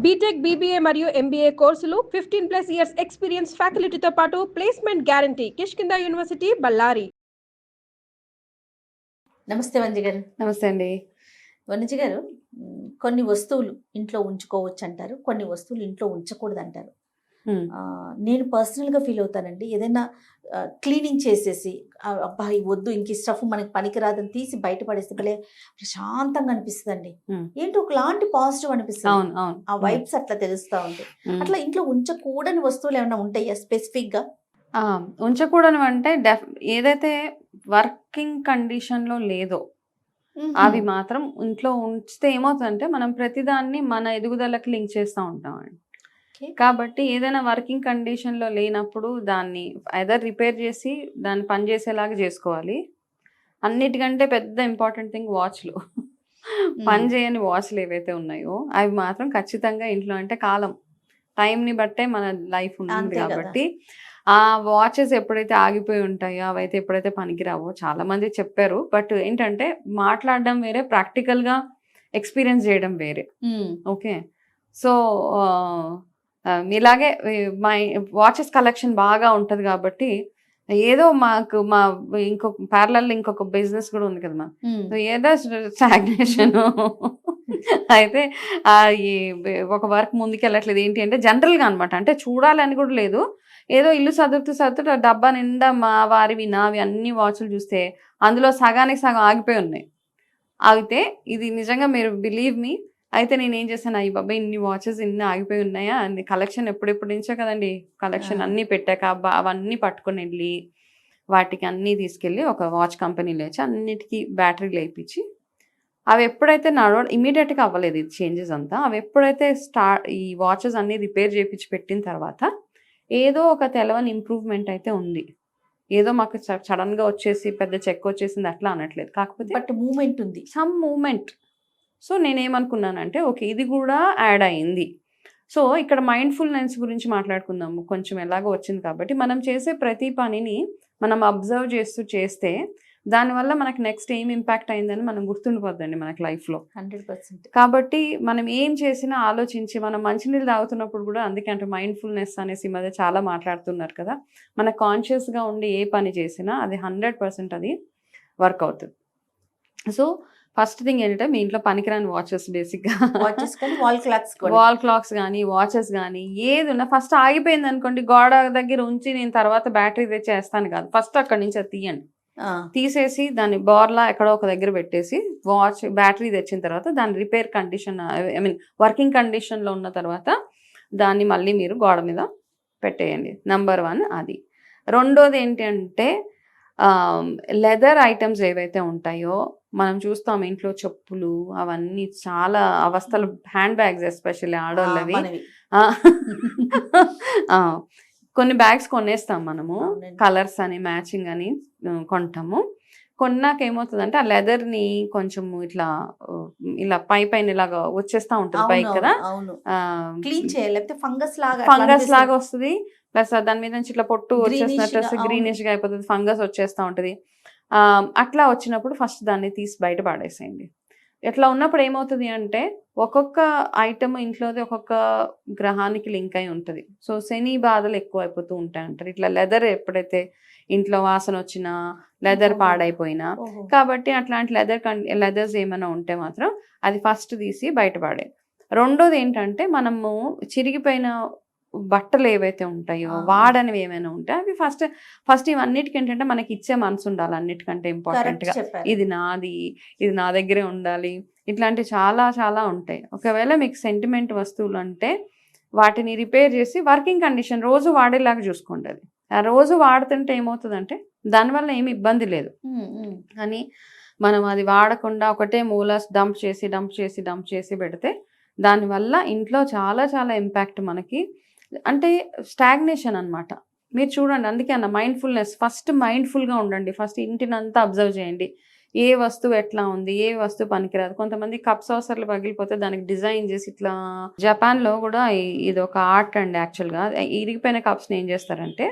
BTech, BBA మరియు MBA కోర్సులు 15+ years experience ఫ్యాకల్టీతో పాటు placement guarantee. Kishkinda university, Ballari. నమస్తే వంజి గారు. నమస్తే అండి. వనిజి గారు, కొన్ని వస్తువులు ఇంట్లో ఉంచుకోవచ్చు అంటారు, కొన్ని వస్తువులు ఇంట్లో ఉంచకూడదు అంటారు. నేను పర్సనల్గా ఫీల్ అవుతానండి, ఏదైనా క్లీనింగ్ చేసేసి అబ్బా ఈ వద్దు ఇంక ఈ స్టఫ్ మనకి పనికిరాదని తీసి బయటపడేస్తే భలే ప్రశాంతంగా అనిపిస్తుందండి. ఏంటో ఒకలాంటి పాజిటివ్ అనిపిస్తుంది. ఆ వైబ్స్ అట్లా తెలుస్తూ ఉంటాయి. అట్లా ఇంట్లో ఉంచకూడని వస్తువులు ఏమైనా ఉంటాయా స్పెసిఫిక్గా? ఉంచకూడని అంటే ఏదైతే వర్కింగ్ కండిషన్లో లేదో అవి మాత్రం ఇంట్లో ఉంచితే ఏమవుతుందంటే మనం ప్రతిదాన్ని మన ఎదుగుదలకు లింక్ చేస్తూ ఉంటామండి. కాబట్టి ఏదైనా వర్కింగ్ కండిషన్లో లేనప్పుడు దాన్ని ఐదర్ రిపేర్ చేసి దాన్ని పనిచేసేలాగా చేసుకోవాలి. అన్నిటికంటే పెద్ద ఇంపార్టెంట్ థింగ్ వాచ్లు. పని చేయని వాచ్లు ఏవైతే ఉన్నాయో అవి మాత్రం ఖచ్చితంగా ఇంట్లో, అంటే కాలం టైంని బట్టే మన లైఫ్ ఉంటుంది కాబట్టి ఆ వాచెస్ ఎప్పుడైతే ఆగిపోయి ఉంటాయో అవైతే ఎప్పుడైతే పనికిరావో చాలా మంది చెప్పారు. బట్ ఏంటంటే మాట్లాడడం వేరే, ప్రాక్టికల్గా ఎక్స్పీరియన్స్ చేయడం వేరే. ఓకే, సో ఇలాగే మా వాచెస్ కలెక్షన్ బాగా ఉంటుంది కాబట్టి ఏదో మాకు ఇంకొక ప్యారలల్ ఇంకొక బిజినెస్ కూడా ఉంది కదా ఏదో స్టాగ్నేషన్ అయితే ఈ ఒక వర్క్ ముందుకు వెళ్ళట్లేదు. ఏంటి అంటే జనరల్గా అనమాట, అంటే చూడాలని కూడా లేదు, ఏదో ఇల్లు సదురుతూ డబ్బా నిండా మా వారివి నావి అన్ని వాచ్లు చూస్తే అందులో సగానికి సగం ఆగిపోయి ఉన్నాయి. అయితే ఇది నిజంగా మీరు బిలీవ్ మీ, అయితే నేను ఏం చేశాను, అయ్యి బాబాయ్ ఇన్ని వాచెస్ ఇన్ని ఆగిపోయి ఉన్నాయా, అన్ని కలెక్షన్ ఎప్పుడెప్పుడు నుంచో కదండి కలెక్షన్ అన్నీ పెట్టాక అవన్నీ పట్టుకొని వెళ్ళి వాటికి అన్నీ తీసుకెళ్ళి ఒక వాచ్ కంపెనీలో వచ్చి అన్నిటికీ బ్యాటరీలు వేయించి అవి ఎప్పుడైతే ఇమీడియట్గా అవ్వలేదు ఇది చేంజెస్ అంతా, అవి ఎప్పుడైతే ఈ వాచెస్ అన్నీ రిపేర్ చేయించి పెట్టిన తర్వాత ఏదో ఒక తెలవని ఇంప్రూవ్మెంట్ అయితే ఉంది. ఏదో మాకు సడన్గా వచ్చేసి పెద్ద చెక్ వచ్చేసింది అట్లా అనట్లేదు, కాకపోతే బట్ మూమెంట్ ఉంది, సమ్ మూమెంట్. సో నేనేమనుకున్నానంటే ఓకే ఇది కూడా యాడ్ అయింది. సో ఇక్కడ మైండ్ఫుల్నెస్ గురించి మాట్లాడుకుందాము. కొంచెం ఎలాగో వచ్చింది కాబట్టి మనం చేసే ప్రతి పనిని మనం అబ్జర్వ్ చేస్తే దానివల్ల మనకు నెక్స్ట్ ఏం ఇంపాక్ట్ అయిందని మనం గుర్తుండిపోద్దండి మనకి లైఫ్లో 100%. కాబట్టి మనం ఏం చేసినా ఆలోచించి, మనం మంచినీళ్ళు తాగుతున్నప్పుడు కూడా అందుకే అంటే మైండ్ఫుల్నెస్ అనేసి ఈ మధ్య చాలా మాట్లాడుతున్నారు కదా, మన కాన్షియస్గా ఉండి ఏ పని చేసినా అది 100% అది వర్క్ అవుతుంది. సో ఫస్ట్ థింగ్ ఏంటంటే మీ ఇంట్లో పనికిరాని వాచెస్, బేసిక్గా వాల్ క్లాక్స్ కానీ వాచెస్ కానీ ఏది ఉన్నా ఫస్ట్ ఆగిపోయింది అనుకోండి, గోడ దగ్గర ఉంచి నేను తర్వాత బ్యాటరీ తెచ్చేస్తాను కాదు, ఫస్ట్ అక్కడి నుంచి అది తీయండి. తీసేసి దాన్ని బోర్లా ఎక్కడో ఒక దగ్గర పెట్టేసి బ్యాటరీ తెచ్చిన తర్వాత దాని రిపేర్ కండిషన్, వర్కింగ్ కండిషన్లో ఉన్న తర్వాత దాన్ని మళ్ళీ మీరు గోడ మీద పెట్టేయండి. నెంబర్ 1 అది. రెండోది ఏంటి అంటే లెదర్ ఐటమ్స్ ఏవైతే ఉంటాయో మనం చూస్తాం ఇంట్లో, చెప్పులు అవన్నీ చాలా అవస్థలు, హ్యాండ్ బ్యాగ్స్ ఎస్పెషల్లీ ఆడవాళ్ళవి. కొన్ని బ్యాగ్స్ కొనేస్తాం మనము, కలర్స్ అని మ్యాచింగ్ అని కొంటాము. కొన్నాక ఏమవుతుందంటే ఆ లెదర్ని కొంచెం ఇట్లా పైన ఇలాగా వచ్చేస్తూ ఉంటుంది పైకి కదా, క్లీన్ చేయాలి, ఫంగస్ లాగా వస్తుంది. ప్లస్ దాని మీద నుంచి ఇట్లా పొట్టు వచ్చేసినట్టు గ్రీనిష్గా అయిపోతుంది, ఫంగస్ వచ్చేస్తూ ఉంటుంది. అట్లా వచ్చినప్పుడు ఫస్ట్ దాన్ని తీసి బయట పాడేసేయండి. ఇట్లా ఉన్నప్పుడు ఏమవుతుంది అంటే ఒక్కొక్క ఐటమ్ ఇంట్లోది ఒక్కొక్క గ్రహానికి లింక్ అయి ఉంటుంది. సో శని బాధలు ఎక్కువ అయిపోతూ ఉంటాయి అంటారు. ఇట్లా లెదర్ ఎప్పుడైతే ఇంట్లో వాసన వచ్చినా, లెదర్ పాడైపోయినా, కాబట్టి అట్లాంటి లెదర్స్ ఏమైనా ఉంటే మాత్రం అది ఫస్ట్ తీసి బయటపడే. రెండోది ఏంటంటే మనము చిరిగిపోయిన బట్టలు ఏవైతే ఉంటాయో, వాడనివి ఏమైనా ఉంటాయి అవి ఫస్ట్ ఇవన్నిటికి ఏంటంటే మనకి ఇచ్చే మనసు ఉండాలి. అన్నిటికంటే ఇంపార్టెంట్గా ఇది నాది, ఇది నా దగ్గరే ఉండాలి, ఇట్లాంటివి చాలా చాలా ఉంటాయి. ఒకవేళ మీకు సెంటిమెంట్ వస్తువులు అంటే వాటిని రిపేర్ చేసి వర్కింగ్ కండిషన్ రోజు వాడేలాగా చూసుకోండి. అది ఆ రోజు వాడుతుంటే ఏమవుతుందంటే దానివల్ల ఏమి ఇబ్బంది లేదు. కానీ మనం అది వాడకుండా ఒకటే మూల డంప్ చేసి పెడితే దానివల్ల ఇంట్లో చాలా చాలా ఇంపాక్ట్ మనకి, అంటే స్టాగ్నేషన్ అనమాట. మీరు చూడండి, అందుకే అన్న మైండ్ఫుల్నెస్, ఫస్ట్ మైండ్ఫుల్గా ఉండండి. ఫస్ట్ ఇంటినంతా అబ్జర్వ్ చేయండి, ఏ వస్తువు ఎట్లా ఉంది, ఏ వస్తువు పనికిరాదు. కొంతమంది కప్ సాసర్లు పగిలిపోతే దానికి డిజైన్ చేసి ఇట్లా, జపాన్లో కూడా ఇది ఒక ఆర్ట్ అండి యాక్చువల్గా. ఇరిగిపోయిన కప్స్ని ఏం చేస్తారంటే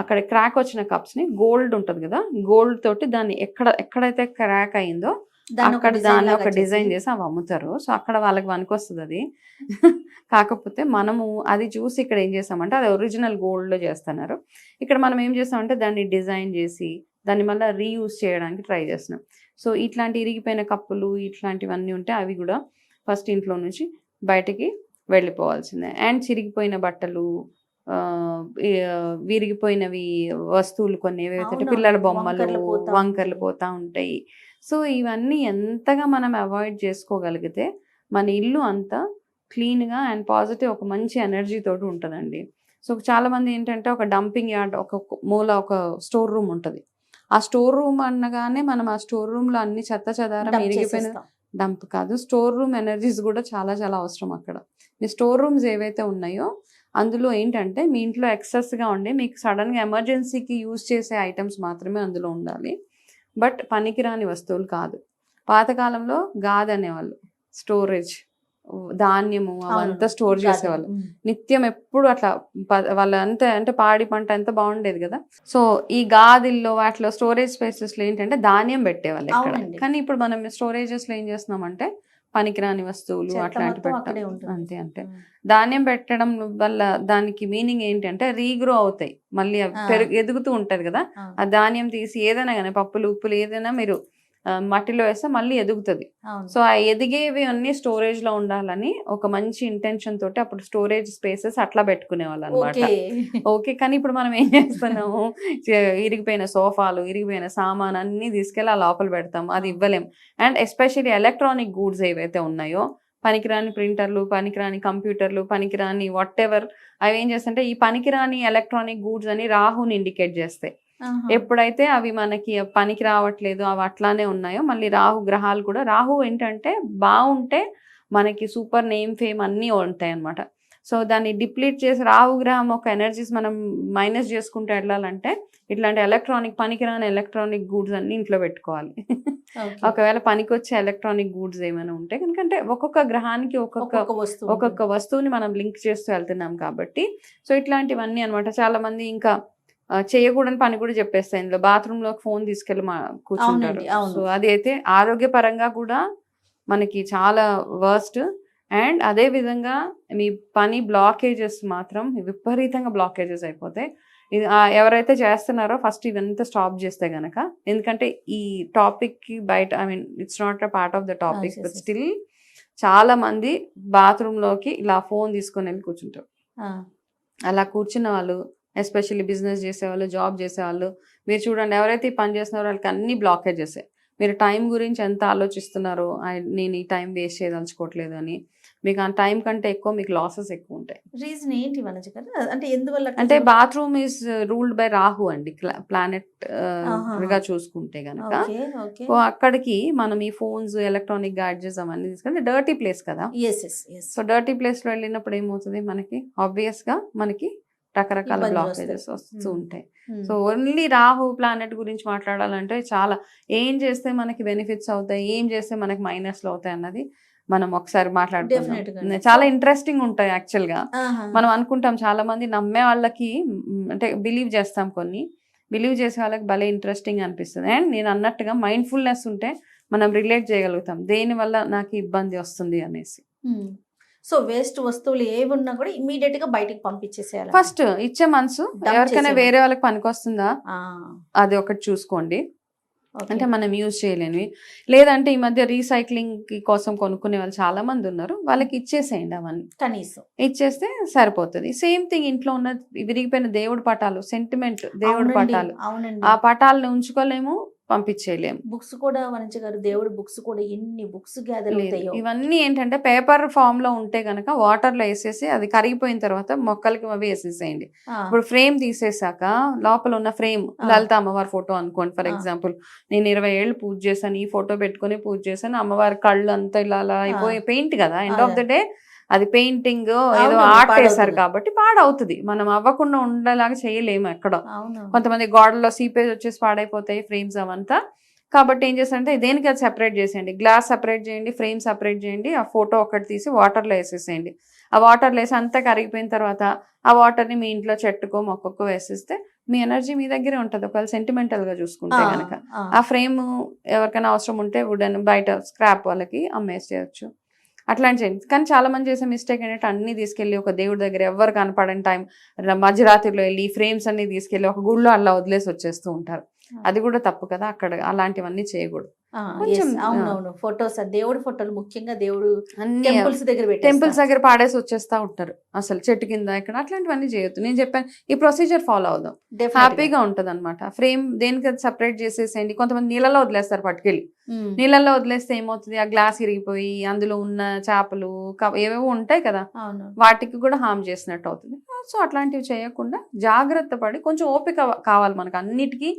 అక్కడ క్రాక్ వచ్చిన కప్స్ని గోల్డ్ ఉంటుంది కదా, గోల్డ్ తోటి దాన్ని ఎక్కడైతే క్రాక్ అయిందో అక్కడ దాన్ని ఒక డిజైన్ చేసి అవి అమ్ముతారు. సో అక్కడ వాళ్ళకి వస్తుంది అది. కాకపోతే మనము అది చూసి ఇక్కడ ఏం చేస్తామంటే అది ఒరిజినల్ గోల్డ్లో చేస్తున్నారు. ఇక్కడ మనం ఏం చేస్తామంటే దాన్ని డిజైన్ చేసి దాన్ని మళ్ళీ రీయూజ్ చేయడానికి ట్రై చేస్తున్నాం. సో ఇట్లాంటి ఇరిగిపోయిన కప్పులు ఇట్లాంటివన్నీ ఉంటే అవి కూడా ఫస్ట్ ఇంట్లో నుంచి బయటికి వెళ్ళిపోవాల్సిందే. అండ్ చిరిగిపోయిన బట్టలు, విరిగిపోయినవి వస్తువులు కొన్ని ఏవైతే పిల్లల బొమ్మలు వంకర్లు పోతా ఉంటాయి. సో ఇవన్నీ ఎంతగా మనం అవాయిడ్ చేసుకోగలిగితే మన ఇల్లు అంతా క్లీన్గా అండ్ పాజిటివ్ ఒక మంచి ఎనర్జీ తోటి ఉంటుందండి. సో చాలామంది ఏంటంటే ఒక డంపింగ్ యార్డ్, ఒక మూల ఒక స్టోర్ రూమ్ ఉంటుంది. ఆ స్టోర్ రూమ్ అనగానే మనం ఆ స్టోర్ రూమ్లో అన్ని చెత్త చెదారం విరిగిపోయిన డంప్ కాదు, స్టోర్ రూమ్ ఎనర్జీస్ కూడా చాలా చాలా అవసరం అక్కడ. మీ స్టోర్ రూమ్స్ ఏవైతే ఉన్నాయో అందులో ఏంటంటే మీ ఇంట్లో ఎక్సెస్గా ఉండి మీకు సడన్గా ఎమర్జెన్సీకి యూజ్ చేసే ఐటమ్స్ మాత్రమే అందులో ఉండాలి. బట్ పనికిరాని వస్తువులు కాదు. పాతకాలంలో గాది అనేవాళ్ళు, స్టోరేజ్ ధాన్యము అవంతా స్టోర్ చేసేవాళ్ళు. నిత్యం ఎప్పుడు అట్లా వాళ్ళ అంతే అంటే పాడి పంట ఎంత బాగుండేది కదా. సో ఈ గాదిల్లో వాటిలో స్టోరేజ్ స్పేసెస్లో ఏంటంటే ధాన్యం పెట్టేవాళ్ళు ఎక్కడ. కానీ ఇప్పుడు మనం స్టోరేజెస్లో ఏం చేస్తున్నామంటే పనికిరాని వస్తువులు అట్లాంటి పెట్టడం. అంతే అంటే ధాన్యం పెట్టడం వల్ల దానికి మీనింగ్ ఏంటంటే రీగ్రో అవుతాయి, మళ్ళీ ఎదుగుతూ ఉంటది కదా. ఆ ధాన్యం తీసి ఏదైనా కానీ పప్పులు ఉప్పులు ఏదైనా మీరు మట్టిలో వేస్తే మళ్ళీ ఎదుగుతుంది. సో ఆ ఎదిగేవి అన్ని స్టోరేజ్ లో ఉండాలని ఒక మంచి ఇంటెన్షన్ తోటి అప్పుడు స్టోరేజ్ స్పేసెస్ అట్లా పెట్టుకునే వాళ్ళు అనమాట. ఓకే, కానీ ఇప్పుడు మనం ఏం చేస్తున్నాము, ఇరిగిపోయిన సోఫాలు, ఇరిగిపోయిన సామాన్ అన్ని తీసుకెళ్ళి ఆ లోపల పెడతాం, అది ఇవ్వలేం. అండ్ ఎస్పెషల్లీ ఎలక్ట్రానిక్ గూడ్స్ ఏవైతే ఉన్నాయో, పనికిరాని ప్రింటర్లు, పనికిరాని కంప్యూటర్లు, పనికిరాని వాట్ ఎవర్, అవి ఏం చేస్తుంటే ఈ పనికిరాని ఎలక్ట్రానిక్ గూడ్స్ అని రాహుని ఇండికేట్ చేస్తాయి. ఎప్పుడైతే అవి మనకి పనికి రావట్లేదు, అవి అట్లానే ఉన్నాయో, మళ్ళీ రాహు గ్రహాలు కూడా, రాహు ఏంటంటే బాగుంటే మనకి సూపర్ నేమ్ ఫేమ్ అన్నీ ఉంటాయి అనమాట. సో దాన్ని డిప్లీట్ చేసి రాహు గ్రహం ఒక ఎనర్జీస్ మనం మైనస్ చేసుకుంటూ వెళ్ళాలంటే ఇట్లాంటి పనికిరాని ఎలక్ట్రానిక్ గూడ్స్ అన్ని ఇంట్లో పెట్టుకోవాలి. ఒకవేళ పనికొచ్చే ఎలక్ట్రానిక్ గూడ్స్ ఏమైనా ఉంటే కనుక, అంటే ఒక్కొక్క గ్రహానికి ఒక్కొక్క వస్తువుని మనం లింక్ చేస్తూ వెళ్తున్నాం కాబట్టి. సో ఇట్లాంటివన్నీ అనమాట. చాలా మంది ఇంకా చేయకూడని పని కూడా చెప్పేస్తాయి ఇందులో. బాత్రూమ్ లో ఫోన్ తీసుకెళ్ళి కూర్చుంటారు. సో అది అయితే ఆరోగ్యపరంగా కూడా మనకి చాలా వర్స్ట్. అండ్ అదే విధంగా మీ పని బ్లాకేజెస్ మాత్రం విపరీతంగా బ్లాకేజెస్ అయిపోతాయి. ఇది ఎవరైతే చేస్తున్నారో ఫస్ట్ ఇవంతా స్టాప్ చేస్తే గనక, ఎందుకంటే ఈ టాపిక్ కి బయట, I mean it's not a part of the topic, but still చాలా మంది బాత్రూమ్ లోకి ఇలా ఫోన్ తీసుకొని వెళ్ళి కూర్చుంటారు. అలా కూర్చున్న వాళ్ళు, ఎస్పెషల్లీ బిజినెస్ చేసేవాళ్ళు, జాబ్ చేసేవాళ్ళు, మీరు చూడండి ఎవరైతే ఈ పని చేస్తున్నారో వాళ్ళకి అన్ని బ్లాకేజెస్. మీరు టైం గురించి ఎంత ఆలోచిస్తున్నారో, నేను ఈ టైం వేస్ట్ చేయదలుచుకోవట్లేదు అని, మీకు ఆ టైం కంటే ఎక్కువ మీకు లాసెస్ ఎక్కువ ఉంటాయి. రీజన్ ఏంటి వనజ గారు? అంటే ఎందువల్ల? అంటే bathroom is ruled by Rahu అండి, ప్లానెట్ గా చూసుకుంటే గనక. సో అక్కడికి మనం ఈ ఫోన్స్, ఎలక్ట్రానిక్ గ్యాడ్జెట్స్ అవన్నీ తీసుకుంటే డర్టీ ప్లేస్ కదా. సో డర్టీ ప్లేస్ లో వెళ్ళినప్పుడు ఏమవుతుంది, మనకి ఆబ్వియస్ గా మనకి రకరకాల బ్లాకేజెస్ వస్తూ ఉంటాయి. సో ఓన్లీ రాహు ప్లానెట్ గురించి మాట్లాడాలంటే చాలా, ఏం చేస్తే మనకి బెనిఫిట్స్ అవుతాయి, ఏం చేస్తే మనకి మైనస్లు అవుతాయి అన్నది మనం ఒకసారి మాట్లాడుకుందాం. చాలా ఇంట్రెస్టింగ్ ఉంటాయి యాక్చువల్ గా. మనం అనుకుంటాం, చాలా మంది నమ్మే వాళ్ళకి అంటే బిలీవ్ చేస్తాం, కొన్ని బిలీవ్ చేసే వాళ్ళకి భలే ఇంట్రెస్టింగ్ అనిపిస్తుంది. అండ్ నేను అన్నట్టుగా మైండ్ఫుల్నెస్ ఉంటే మనం రిలేట్ చేయగలుగుతాం దేనివల్ల నాకు ఇబ్బంది వస్తుంది అనేసి. సో వేస్ట్ వస్తువులు ఏవి ఉన్నా కూడా ఇమీడియట్ గా బయటకు పంపించేసేయాలి. ఫస్ట్ ఇచ్చే మనసు, ఎవరికైనా వేరే వాళ్ళకి పనికొస్తుందా అది ఒకటి చూసుకోండి. అంటే మనం యూజ్ చేయలేనివి, లేదంటే ఈ మధ్య రీసైక్లింగ్ కోసం కొనుక్కునే వాళ్ళు చాలా మంది ఉన్నారు, వాళ్ళకి ఇచ్చేసేయండి. అవన్నీ కనీసం ఇచ్చేస్తే సరిపోతుంది. సేమ్ థింగ్ ఇంట్లో ఉన్న విరిగిపోయిన దేవుడి పటాలు, సెంటిమెంట్ దేవుడి పటాలు, ఆ పటాలను ఉంచుకోలేము, పంపించేయలేము. బుక్స్ కూడా వనజ గారు, దేవుడి బుక్స్ కూడా ఎన్ని బుక్స్ గ్యాదర్ అవుతాయో. ఇవన్నీ ఏంటంటే పేపర్ ఫామ్ లో ఉంటే గనక వాటర్ లో వేసేసి అది కరిగిపోయిన తర్వాత మొక్కలకి అవి వేసేసేయండి. ఇప్పుడు ఫ్రేమ్ తీసేసాక లోపల ఉన్న ఫ్రేమ్, లలిత అమ్మవారి ఫోటో అనుకోండి ఫర్ ఎగ్జాంపుల్, నేను 20 ఏళ్ళు పూజ చేశాను, ఈ ఫోటో పెట్టుకుని పూజ చేశాను, అమ్మవారి కళ్ళు అంతా ఇలా అలా అయిపోయి పెయింట్ కదా, ఎండ్ ఆఫ్ ద డే అది పెయింటింగ్ ఏదో ఆర్ట్ వేశారు కాబట్టి పాడవుతుంది. మనం అవ్వకుండా ఉండేలాగా చేయలేము ఎక్కడ. కొంతమంది గోడల్లో సీపేజ్ వచ్చేసి పాడైపోతాయి ఫ్రేమ్స్ అవంతా. కాబట్టి ఏం చేస్తారంటే దేనికి అది సెపరేట్ చేసేయండి, గ్లాస్ సెపరేట్ చేయండి, ఫ్రేమ్ సెపరేట్ చేయండి, ఆ ఫోటో ఒకటి తీసి వాటర్లో వేసేసేయండి. ఆ వాటర్ లేసి అంతా కరిగిపోయిన తర్వాత ఆ వాటర్ని మీ ఇంట్లో చెట్టుకో మొక్కకో వేసిస్తే మీ ఎనర్జీ మీ దగ్గరే ఉంటుంది. ఒకవేళ సెంటిమెంటల్గా చూసుకుంటే కనుక ఆ ఫ్రేమ్ ఎవరికైనా అవసరం ఉంటే వుడెన్ బయట స్క్రాప్ వాళ్ళకి అమ్మేసేయచ్చు, అట్లాంటి చేయండి. కానీ చాలా మంది చేసే మిస్టేక్ ఏంటంటే అన్ని తీసుకెళ్ళి ఒక దేవుడి దగ్గర ఎవరు కనపడని టైం మధ్యరాత్రిలో వెళ్ళి ఫ్రేమ్స్ అన్ని తీసుకెళ్ళి ఒక గుళ్ళో అలా వదిలేసి వచ్చేస్తూ ఉంటారు. అది కూడా తప్పు కదా, అక్కడ అలాంటివన్నీ చేయకూడదు. కొంచెం అవునవును, ఫొటోస్ దేవుడి ఫోటోలు ముఖ్యంగా దేవుడు అన్ని టెంపుల్స్ దగ్గర పాడేసి వచ్చేస్తా ఉంటారు, అసలు చెట్టు కింద ఇక్కడ అట్లాంటివన్నీ చేయొద్దు. నేను చెప్పాను ఈ ప్రొసీజర్ ఫాలో అవుదాం, హ్యాపీగా ఉంటది అనమాట. ఫ్రేమ్ దేనికి సపరేట్ చేసేసేయండి. కొంతమంది నీళ్ళలో వదిలేస్తారు పట్టుకెళ్ళి, నీళ్ళల్లో వదిలేస్తే ఏమవుతుంది, ఆ గ్లాస్ ఇరిగిపోయి అందులో ఉన్న చేపలు ఏవేవో ఉంటాయి కదా, వాటికి కూడా హామ్ చేసినట్టు అవుతుంది. సో అట్లాంటివి చేయకుండా జాగ్రత్త పడి, కొంచెం ఓపిక కావాలి మనకు అన్నిటికీ.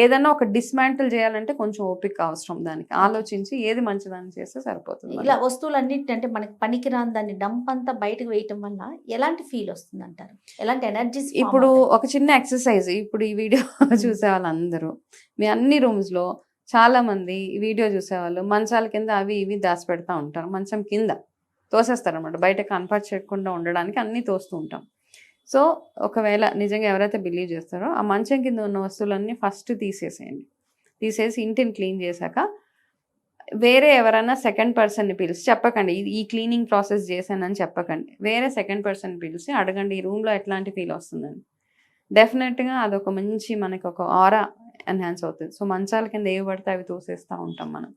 ఏదైనా ఒక డిస్మాంటిల్ చేయాలంటే కొంచెం ఓపిక అవసరం, దానికి ఆలోచించి ఏది మంచిదని చేస్తే సరిపోతుంది. ఇలా వస్తువులన్నిటి అంటే మనకి పనికిరాని దాన్ని డంప్ అంతా బయటకు వేయటం వల్ల ఎలాంటి ఫీల్ వస్తుంది అంటారు, ఎలాంటి ఎనర్జీస్? ఇప్పుడు ఒక చిన్న ఎక్సర్సైజ్, ఇప్పుడు ఈ వీడియో చూసే వాళ్ళందరూ మీ అన్ని రూమ్స్ లో చాలా మంది ఈ వీడియో చూసేవాళ్ళు మంచాల కింద అవి ఇవి దాచి పెడతా ఉంటారు, మంచం కింద తోసేస్తారు అనమాట, బయట కనపడకుండా ఉండడానికి అన్ని తోస్తూ ఉంటాం. సో ఒకవేళ నిజంగా ఎవరైతే బిలీవ్ చేస్తారో ఆ మంచం కింద ఉన్న వస్తువులన్నీ ఫస్ట్ తీసేసేయండి. తీసేసి ఇంటిని క్లీన్ చేశాక వేరే ఎవరైనా సెకండ్ పర్సన్ని పిలిచి చెప్పకండి, ఈ క్లీనింగ్ ప్రాసెస్ చేశానని చెప్పకండి. వేరే సెకండ్ పర్సన్ పిలిచి అడగండి ఈ రూమ్లో ఎట్లాంటి ఫీల్ వస్తుందని. డెఫినెట్గా అదొక మంచి మనకు ఒక ఆరా ఎన్హాన్స్ అవుతుంది. సో మంచాల కింద ఏవి పడితే అవి తోసేస్తూ ఉంటాం మనం.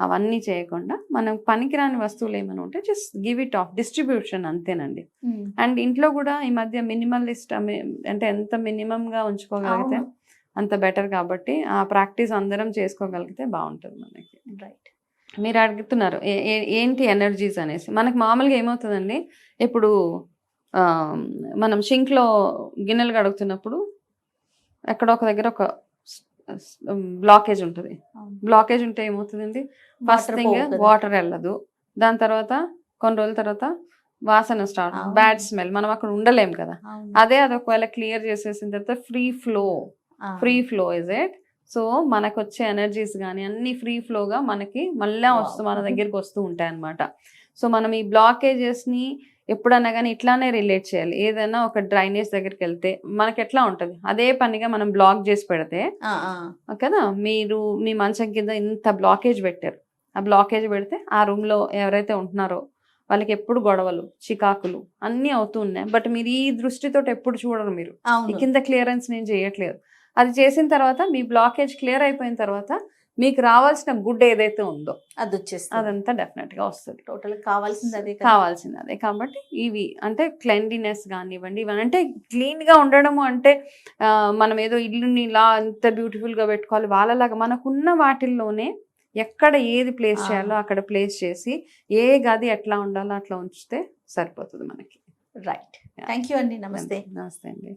అవన్నీ చేయకుండా మనం పనికిరాని వస్తువులు ఏమైనా ఉంటే just give it of, distribution అంతేనండి. అండ్ ఇంట్లో కూడా ఈ మధ్య మినిమలిస్ట్ అంటే ఎంత మినిమంగా ఉంచుకోగలిగితే అంత బెటర్. కాబట్టి ఆ ప్రాక్టీస్ అందరం చేసుకోగలిగితే బాగుంటుంది మనకి. రైట్. మీరు అడుగుతున్నారు ఏంటి ఎనర్జీస్ అనేసి. మనకి మామూలుగా ఏమవుతుందండి, ఇప్పుడు మనం షింక్లో గిన్నెలు కడుగుతున్నప్పుడు ఎక్కడో ఒక దగ్గర ఒక బ్లాకేజ్ ఉంటుంది. బ్లాకేజ్ ఉంటే ఏమవుతుందండి, ఫస్ట్ థింగ్ వాటర్ వెళ్ళదు, దాని తర్వాత కొన్ని రోజుల తర్వాత వాసన స్టార్ట్, బ్యాడ్ స్మెల్, మనం అక్కడ ఉండలేం కదా. అదే అది ఒకవేళ క్లియర్ చేసేసిన తర్వాత free flow is it. So మనకు వచ్చే ఎనర్జీస్ కానీ అన్ని ఫ్రీ ఫ్లోగా మనకి మళ్ళీ మన దగ్గరికి వస్తూ ఉంటాయి అన్నమాట. సో మనం ఈ బ్లాకేజెస్ని ఎప్పుడన్నా కానీ ఇట్లానే రిలేట్ చేయాలి. ఏదైనా ఒక డ్రైనేజ్ దగ్గరికి వెళ్తే మనకి ఎట్లా ఉంటుంది, అదే పనిగా మనం బ్లాక్ చేసి పెడితే కదా, మీరు మీ మంచం కింద ఇంత బ్లాకేజ్ పెట్టారు, ఆ బ్లాకేజ్ పెడితే ఆ రూమ్లో ఎవరైతే ఉంటున్నారో వాళ్ళకి ఎప్పుడు గొడవలు చికాకులు అన్నీ అవుతూ ఉన్నాయి. బట్ మీరు ఈ దృష్టితో ఎప్పుడు చూడరు, మీరు ఈ కింద క్లియరెన్స్ నేను చేయట్లేదు. అది చేసిన తర్వాత మీ బ్లాకేజ్ క్లియర్ అయిపోయిన తర్వాత మీకు రావాల్సిన గుడ్ ఏదైతే ఉందో అది వచ్చేస్తుంది, అదంతా డెఫినెట్ గా వస్తుంది. టోటల్ కావాల్సింది అదే. కాబట్టి ఇవి అంటే క్లెన్లీనెస్ కానివ్వండి, ఇవన్నీ అంటే క్లీన్ గా ఉండడము అంటే మనం ఏదో ఇల్లుని ఇలా అంత బ్యూటిఫుల్ గా పెట్టుకోవాలి వాళ్ళలాగా, మనకున్న వాటిల్లోనే ఎక్కడ ఏది ప్లేస్ చేయాలో అక్కడ ప్లేస్ చేసి ఏ గది ఎట్లా ఉండాలో అట్లా ఉంచితే సరిపోతుంది మనకి. రైట్. థ్యాంక్ యూ అండి. నమస్తే. నమస్తే అండి.